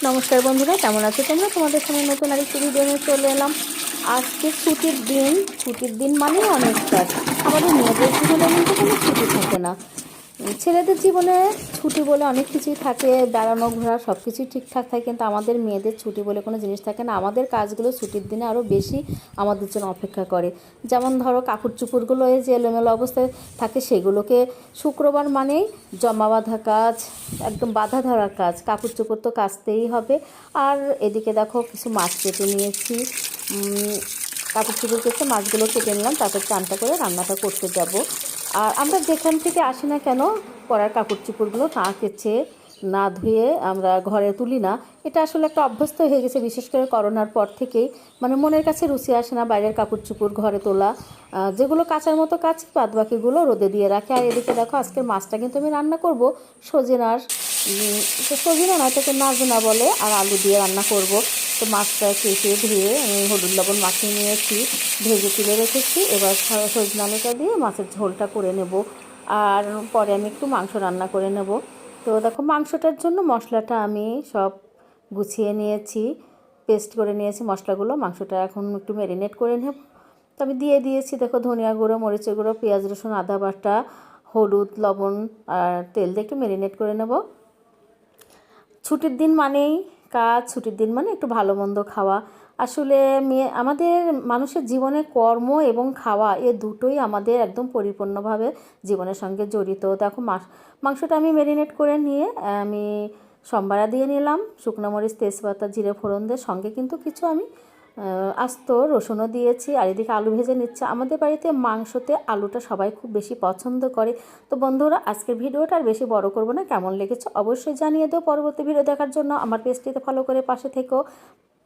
নমস্কার বন্ধুরা, কেমন আছো তোমরা? তোমাদের সামনে নতুন আরেকটি ভিডিও নিয়ে চলে এলাম। আজকে ছুটির দিন মানেই অনেক কাজ। আমাদের মেয়েদের জীবনে কিন্তু কোনো ছুটি থাকে না। ছেলেদের জীবনে ছুটি বলে অনেক কিছুই থাকে, বেড়ানো ঘোরা সব কিছুই ঠিকঠাক থাকে, কিন্তু আমাদের মেয়েদের ছুটি বলে কোনো জিনিস থাকে না। আমাদের কাজগুলো ছুটির দিনে আরও বেশি আমাদের জন্য অপেক্ষা করে। যেমন ধরো, কাপড় চোপড়গুলো এই যে এলোমেলো অবস্থায় থাকে, সেগুলোকে শুক্রবার মানেই জমা বাঁধা কাজ, একদম বাঁধা ধরার কাজ। কাপড় চোপড় তো কাচতেই হবে। আর এদিকে দেখো, কিছু মাছ কেটে নিয়েছি। কাপড় চোপড় কেটে মাছগুলো কেটে নিলাম, তারপর চানটা করে রান্নাটা করতে যাব। আর আমরা যেখান থেকে আসি না কেন, পরার কাপড় চোপড়গুলো না কেচে না ধুয়ে আমরা ঘরে তুলি না। এটা আসলে একটা অভ্যস্ত হয়ে গেছে, বিশেষ করে করোনার পর থেকেই। মানে মনের কাছে রুচি আসে না বাইরের কাপড় চোপড় ঘরে তোলা। যেগুলো কাচার মতো কাচি, বাদ বাকিগুলো রোদে দিয়ে রাখি। আর এদিকে দেখো, আজকের মাছটা কিন্তু আমি রান্না করব সজনার, সজনা নয়, তাকে নাজনা বলে, আর আলু দিয়ে রান্না করব। তো মাছটা কেটে ধুয়ে আমি হলুদ লবণ মাখিয়ে নিয়েছি, ভেজে তুলে রেখেছি। এবার সজনা আলুটা দিয়ে মাছের ঝোলটা করে নেব। আর পরে আমি একটু মাংস রান্না করে নেব। তো দেখো, মাংসটার জন্য মশলাটা আমি সব গুছিয়ে নিয়েছি, পেস্ট করে নিয়েছি মশলাগুলো। মাংসটা এখন একটু ম্যারিনেট করে নেব। তো আমি দিয়ে দিয়েছি দেখো, ধনিয়া গুঁড়ো, মরিচের গুঁড়ো, পেঁয়াজ রসুন আদা বাটা, হলুদ লবণ আর তেল দিয়ে একটু ম্যারিনেট করে নেব। ছুটির দিন মানেই কাজ, ছুটির দিন মানে একটু ভালো মন্দ খাওয়া। আসলে আমাদের মানুষের জীবনে কর্ম এবং খাওয়া, এ দুটোই আমাদের একদম পরিপূর্ণভাবে জীবনের সঙ্গে জড়িত। দেখো, মাংসটা আমি ম্যারিনেট করে নিয়ে আমি সম্বারা দিয়ে নিলাম, শুকনো মরিচ, তেজপাতা, জিরে ফোড়ন দিয়ে। সঙ্গে কিন্তু কিছু আমি আস্ত রসুনও দিয়েছি। আর এদিকে আলু ভেজে নিচ্ছে। আমাদের বাড়িতে মাংসতে আলুটা সবাই খুব বেশি পছন্দ করে। তো বন্ধুরা, আজকের ভিডিওটা আর বেশি বড় করব না। কেমন লেগেছে অবশ্যই জানিয়ে দিও। পরবর্তী ভিডিও দেখার জন্য আমার পেজটিতে ফলো করে পাশে থেকো।